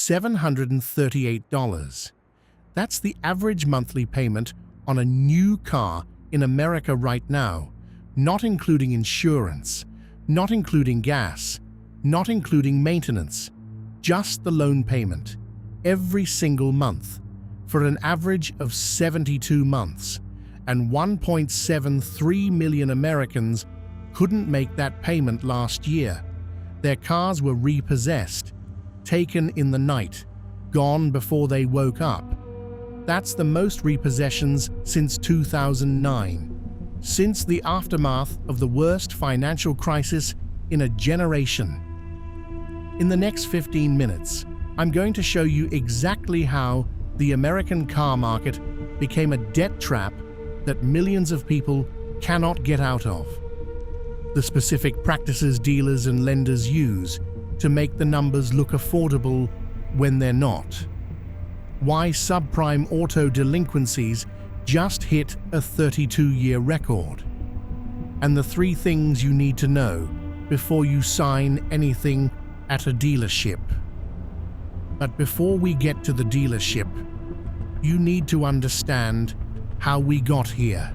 $738. That's the average monthly payment on a new car in America right now, not including insurance, not including gas, not including maintenance, just the loan payment, every single month, for an average of 72 months, and 1.73 million Americans couldn't make that payment last year. Their cars were repossessed, taken in the night, gone before they woke up. That's the most repossessions since 2009, since the aftermath of the worst financial crisis in a generation. In the next 15 minutes, I'm going to show you exactly how the American car market became a debt trap that millions of people cannot get out of. The specific practices dealers and lenders use to make the numbers look affordable when they're not. Why subprime auto delinquencies just hit a 32-year record. And the 3 things you need to know before you sign anything at a dealership. But before we get to the dealership, you need to understand how we got here.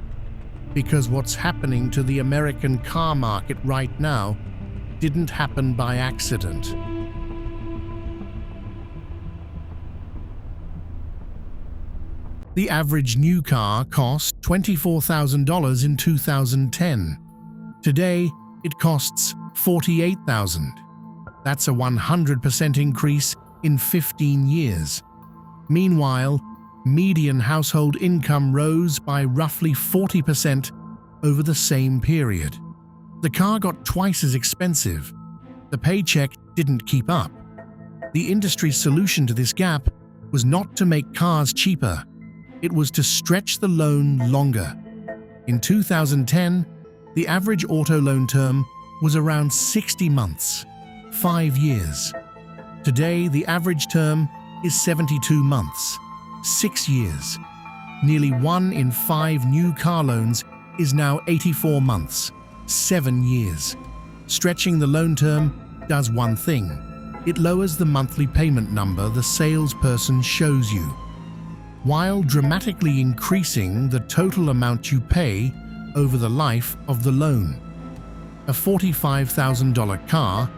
Because what's happening to the American car market right now didn't happen by accident. The average new car cost $24,000 in 2010. Today, it costs $48,000. That's a 100% increase in 15 years. Meanwhile, median household income rose by roughly 40% over the same period. The car got twice as expensive. The paycheck didn't keep up. The industry's solution to this gap was not to make cars cheaper. It was to stretch the loan longer. In 2010, the average auto loan term was around 60 months, 5 years. Today, the average term is 72 months, 6 years. Nearly 1 in 5 new car loans is now 84 months, 7 years. Stretching the loan term does one thing. It lowers the monthly payment number the salesperson shows you, while dramatically increasing the total amount you pay over the life of the loan. A $45,000 car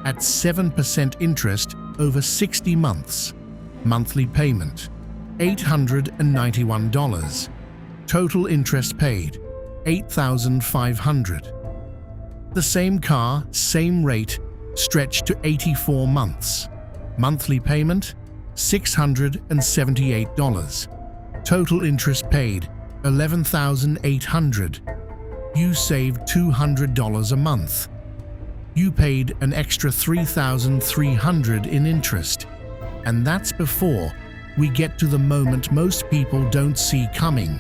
at 7% interest over 60 months. Monthly payment, $891. Total interest paid, $8,500. The same car, same rate, stretched to 84 months. Monthly payment, $678. Total interest paid, $11,800. You saved $200 a month. You paid an extra $3,300 in interest. And that's before we get to the moment most people don't see coming.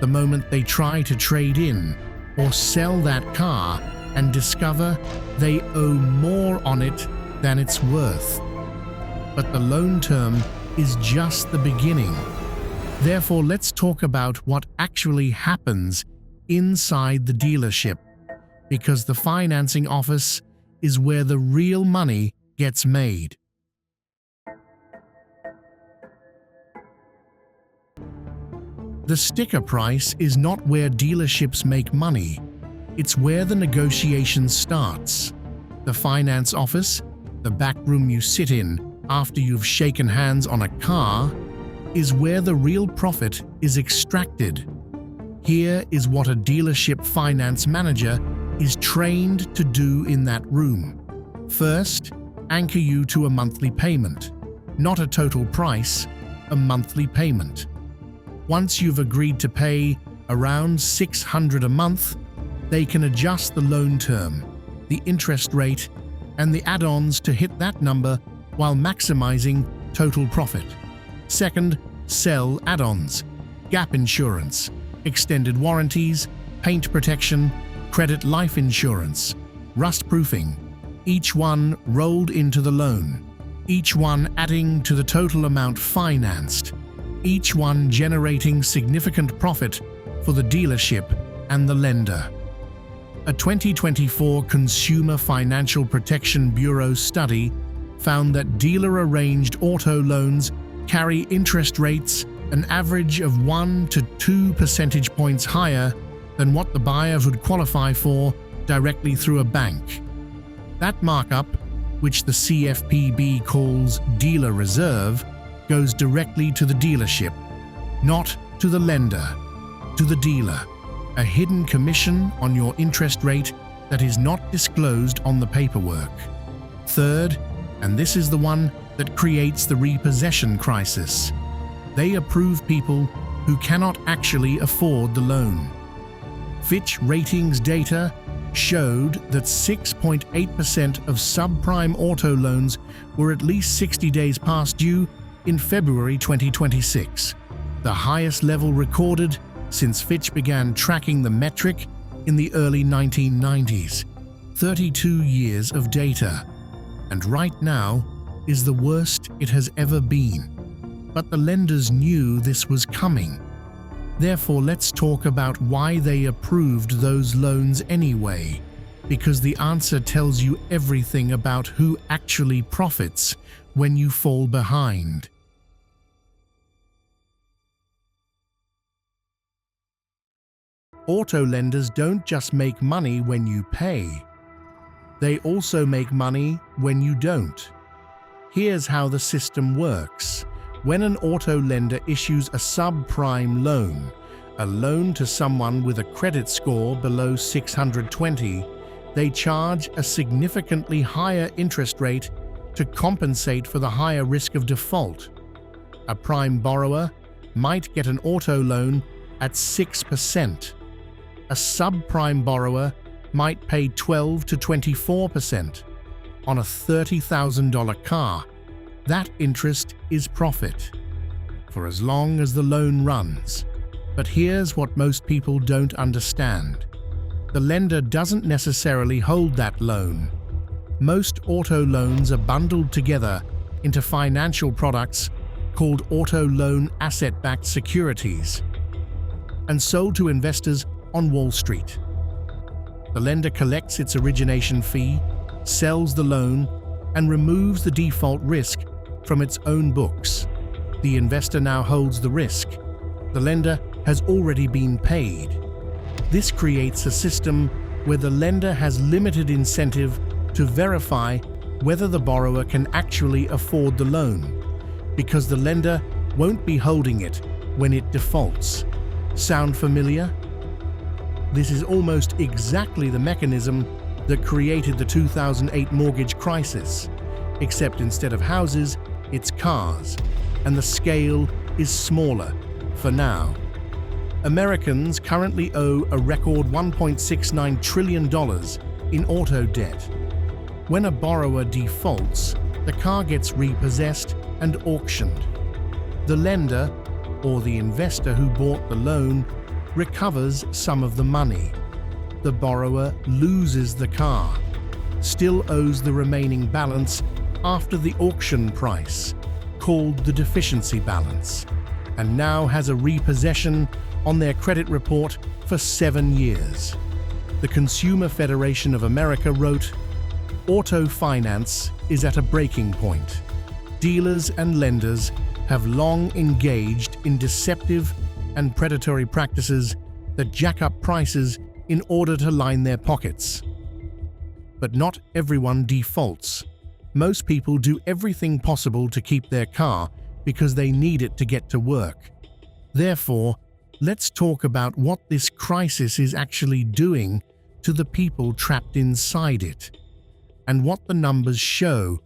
The moment they try to trade in or sell that car and discover they owe more on it than it's worth. But the loan term is just the beginning. Therefore, let's talk about what actually happens inside the dealership, because the financing office is where the real money gets made. The sticker price is not where dealerships make money. It's where the negotiation starts. The finance office, the back room you sit in after you've shaken hands on a car, is where the real profit is extracted. Here is what a dealership finance manager is trained to do in that room. First, anchor you to a monthly payment, not a total price, a monthly payment. Once you've agreed to pay around $600 a month, they can adjust the loan term, the interest rate, and the add-ons to hit that number while maximizing total profit. Second, sell add-ons, gap insurance, extended warranties, paint protection, credit life insurance, rust proofing, each one rolled into the loan, each one adding to the total amount financed, each one generating significant profit for the dealership and the lender. A 2024 Consumer Financial Protection Bureau study found that dealer-arranged auto loans carry interest rates an average of 1 to 2 percentage points higher than what the buyer would qualify for directly through a bank. That markup, which the CFPB calls dealer reserve, goes directly to the dealership, not to the lender, to the dealer, a hidden commission on your interest rate that is not disclosed on the paperwork. Third, and this is the one that creates the repossession crisis, they approve people who cannot actually afford the loan. Fitch ratings data showed that 6.8% of subprime auto loans were at least 60 days past due in February 2026, the highest level recorded since Fitch began tracking the metric in the early 1990s. 32 years of data, and right now is the worst it has ever been. But the lenders knew this was coming. Therefore, let's talk about why they approved those loans anyway, because the answer tells you everything about who actually profits when you fall behind. Auto lenders don't just make money when you pay. They also make money when you don't. Here's how the system works. When an auto lender issues a subprime loan, a loan to someone with a credit score below 620, they charge a significantly higher interest rate to compensate for the higher risk of default. A prime borrower might get an auto loan at 6%. A subprime borrower might pay 12 to 24% on a $30,000 car. That interest is profit for as long as the loan runs. But here's what most people don't understand. The lender doesn't necessarily hold that loan. Most auto loans are bundled together into financial products called auto loan asset-backed securities and sold to investors on Wall Street. The lender collects its origination fee, sells the loan, and removes the default risk from its own books. The investor now holds the risk. The lender has already been paid. This creates a system where the lender has limited incentive to verify whether the borrower can actually afford the loan, because the lender won't be holding it when it defaults. Sound familiar? This is almost exactly the mechanism that created the 2008 mortgage crisis, except instead of houses, it's cars, and the scale is smaller for now. Americans currently owe a record $1.69 trillion in auto debt. When a borrower defaults, the car gets repossessed and auctioned. The lender, or the investor who bought the loan, recovers some of the money. The borrower loses the car, still owes the remaining balance after the auction price, called the deficiency balance, and now has a repossession on their credit report for 7 years. The Consumer Federation of America wrote, "Auto finance is at a breaking point. Dealers and lenders have long engaged in deceptive and predatory practices that jack up prices in order to line their pockets. But not everyone defaults. Most people do everything possible to keep their car because they need it to get to work. Therefore, let's talk about what this crisis is actually doing to the people trapped inside it, and what the numbers show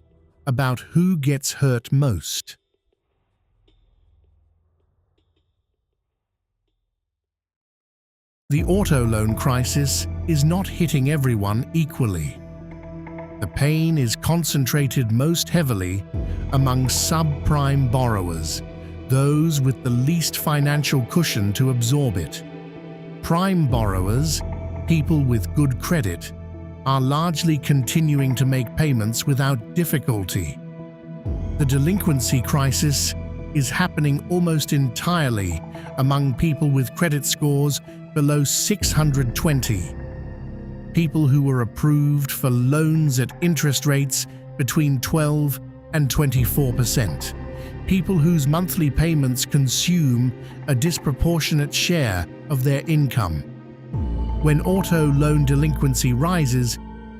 about who gets hurt most." The auto loan crisis is not hitting everyone equally. The pain is concentrated most heavily among subprime borrowers, those with the least financial cushion to absorb it. Prime borrowers, people with good credit, are largely continuing to make payments without difficulty. The delinquency crisis is happening almost entirely among people with credit scores below 620. People who were approved for loans at interest rates between 12 and 24%. People whose monthly payments consume a disproportionate share of their income. When auto loan delinquency rises,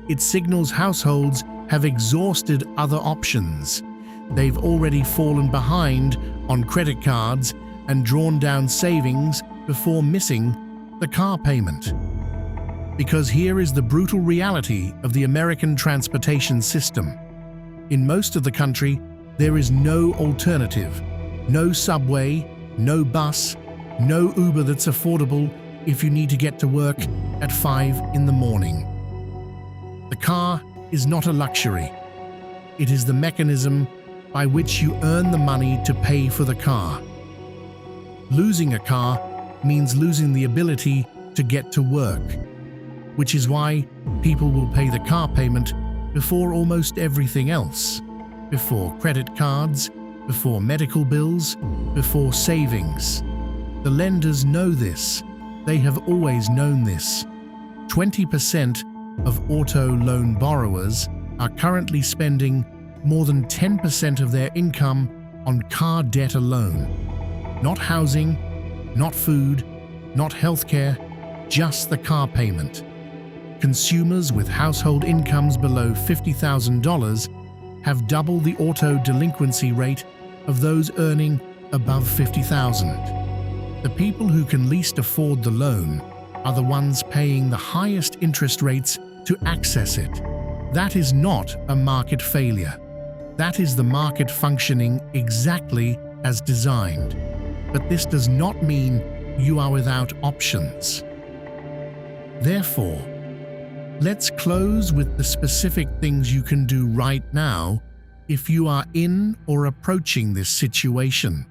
it signals households have exhausted other options. They've already fallen behind on credit cards and drawn down savings before missing the car payment. Because here is the brutal reality of the American transportation system. In most of the country, there is no alternative, no subway, no bus, no Uber that's affordable if you need to get to work at 5 in the morning. The car is not a luxury. It is the mechanism by which you earn the money to pay for the car. Losing a car means losing the ability to get to work, which is why people will pay the car payment before almost everything else. Before credit cards, before medical bills, before savings. The lenders know this. They have always known this. 20% of auto loan borrowers are currently spending more than 10% of their income on car debt alone. Not housing, not food, not healthcare, just the car payment. Consumers with household incomes below $50,000 have double the auto delinquency rate of those earning above $50,000. The people who can least afford the loan are the ones paying the highest interest rates to access it. That is not a market failure. That is the market functioning exactly as designed. But this does not mean you are without options. Therefore, let's close with the specific things you can do right now if you are in or approaching this situation,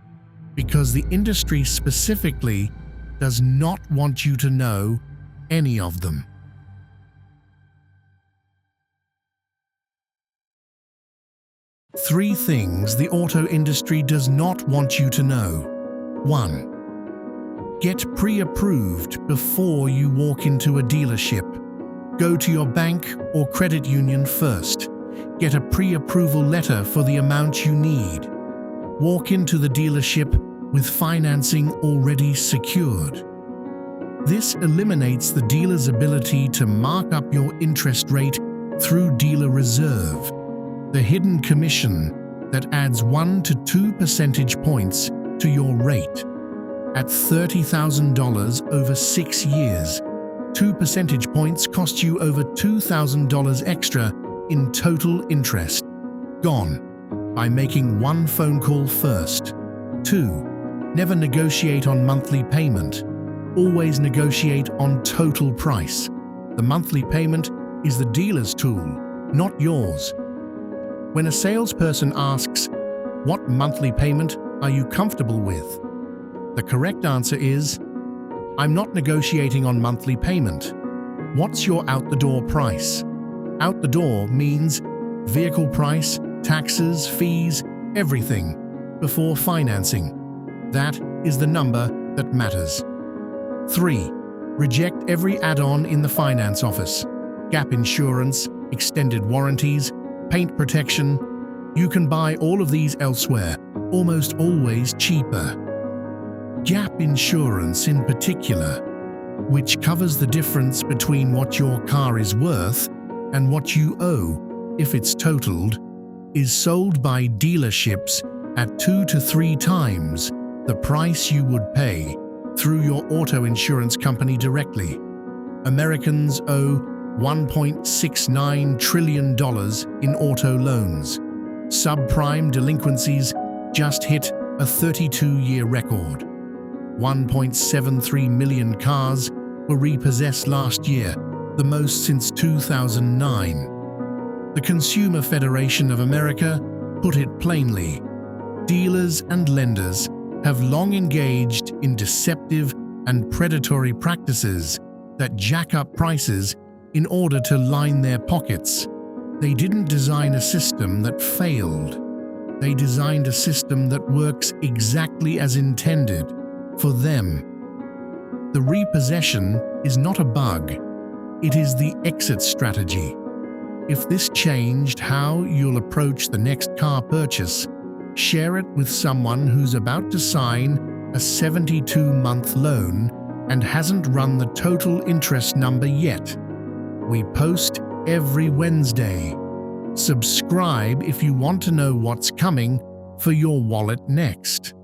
because the industry specifically does not want you to know any of them. Three things the auto industry does not want you to know. 1. Get pre-approved before you walk into a dealership. Go to your bank or credit union first. Get a pre-approval letter for the amount you need. Walk into the dealership with financing already secured. This eliminates the dealer's ability to mark up your interest rate through dealer reserve, the hidden commission that adds 1 to 2 percentage points to your rate. At $30,000 over 6 years, 2 percentage points cost you over $2,000 extra in total interest. Gone by making one phone call first. 2. Never negotiate on monthly payment. Always negotiate on total price. The monthly payment is the dealer's tool, not yours. When a salesperson asks, "What monthly payment are you comfortable with?" the correct answer is, "I'm not negotiating on monthly payment. What's your out-the-door price?" Out the door means vehicle price, taxes, fees, everything, before financing. That is the number that matters. 3. Reject every add-on in the finance office. Gap insurance, extended warranties, paint protection. You can buy all of these elsewhere, almost always cheaper. Gap insurance in particular, which covers the difference between what your car is worth and what you owe if it's totaled, is sold by dealerships at 2 to 3 times the price you would pay through your auto insurance company directly. Americans owe $1.69 trillion in auto loans. Subprime delinquencies just hit a 32-year record. 1.73 million cars were repossessed last year, the most since 2009. The Consumer Federation of America put it plainly: dealers and lenders have long engaged in deceptive and predatory practices that jack up prices in order to line their pockets. They didn't design a system that failed. They designed a system that works exactly as intended for them. The repossession is not a bug. It is the exit strategy. If this changed how you'll approach the next car purchase, share it with someone who's about to sign a 72-month loan and hasn't run the total interest number yet. We post every Wednesday. Subscribe if you want to know what's coming for your wallet next.